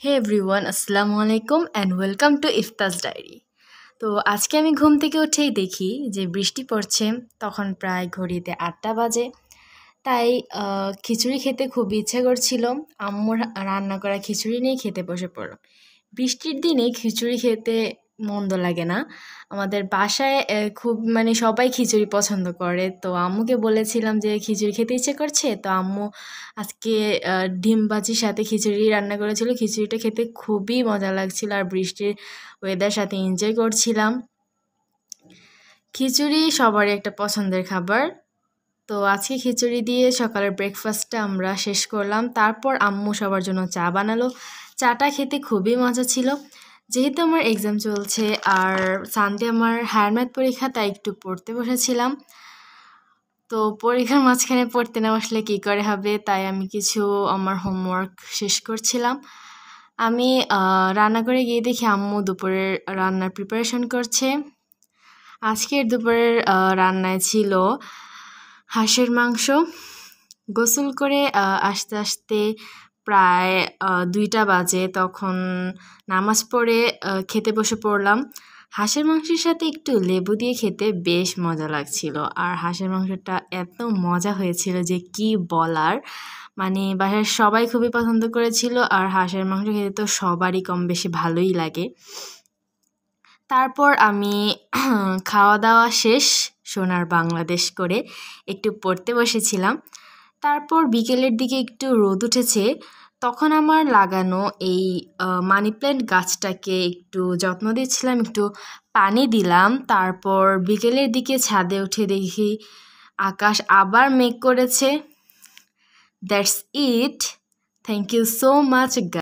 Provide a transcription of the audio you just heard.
হে everyone, আসসালামু আলাইকুম and welcome to ইফতাস diary. তো আজকে আমি ঘুম থেকে উঠেই দেখি যে বৃষ্টি পড়ছে। তখন প্রায় ঘড়িতে ৮টা বাজে। তাই খিচুড়ি খেতে খুব ইচ্ছে করছিল। আম্মুর রান্না করা খিচুড়ি নিয়ে খেতে বসে পড়লাম। বৃষ্টির দিনে খিচুড়ি খেতে মন্দ লাগে না। আমাদের বাসায় খুব মানে সবাই খিচুড়ি পছন্দ করে। তো আম্মুকে বলেছিলাম যে খিচুড়ি খেতে ইচ্ছে করছে। তো আম্মু আজকে ডিম ভাজির সাথে খিচুড়ি রান্না করেছিল। খিচুড়িটা খেতে খুবই মজা লাগছিল আর বৃষ্টির ওয়েদার সাথে এনজয় করছিলাম। খিচুড়ি সবারই একটা পছন্দের খাবার। তো আজকে খিচুড়ি দিয়ে সকালের ব্রেকফাস্টটা আমরা শেষ করলাম। তারপর আম্মু সবার জন্য চা বানালো। চাটা খেতে খুবই মজা ছিল। যেহেতু আমার এক্সাম চলছে আর সানডে আমার হায়ার ম্যাথ পরীক্ষা, তাই একটু পড়তে বসেছিলাম। তো পরীক্ষার মাঝখানে পড়তে না বসলে কী করে হবে, তাই আমি কিছু আমার হোমওয়ার্ক শেষ করছিলাম। আমি রান্নাঘরে গিয়ে দেখি আম্মু দুপুরের রান্নার প্রিপারেশন করছে। আজকের দুপুরের রান্নায় ছিল হাঁসের মাংস। গোসল করে আসতে আসতে প্রায় 2টা বাজে। তখন নামাজ পড়ে খেতে বসে পড়লাম। হাঁসের মাংসের সাথে একটু লেবু দিয়ে খেতে বেশ মজা লাগছিল। আর হাঁসের মাংসটা এত মজা হয়েছিল যে কি বলার, মানে বাসার সবাই খুবই পছন্দ করেছিল। আর হাঁসের মাংস খেতে তো সবারই কম বেশি ভালোই লাগে। তারপর আমি খাওয়া দাওয়া শেষ, সোনার বাংলাদেশ করে একটু পড়তে বসেছিলাম। তারপর বিকেলের দিকে একটু রোদ উঠেছে। তখন আমার লাগানো এই মানি প্ল্যান্ট গাছটাকে একটু যত্ন দিচ্ছিলাম, একটু পানি দিলাম। তারপর বিকেলের দিকে ছাদে উঠে দেখি আকাশ আবার মেঘ করেছে। That's it. Thank you so much.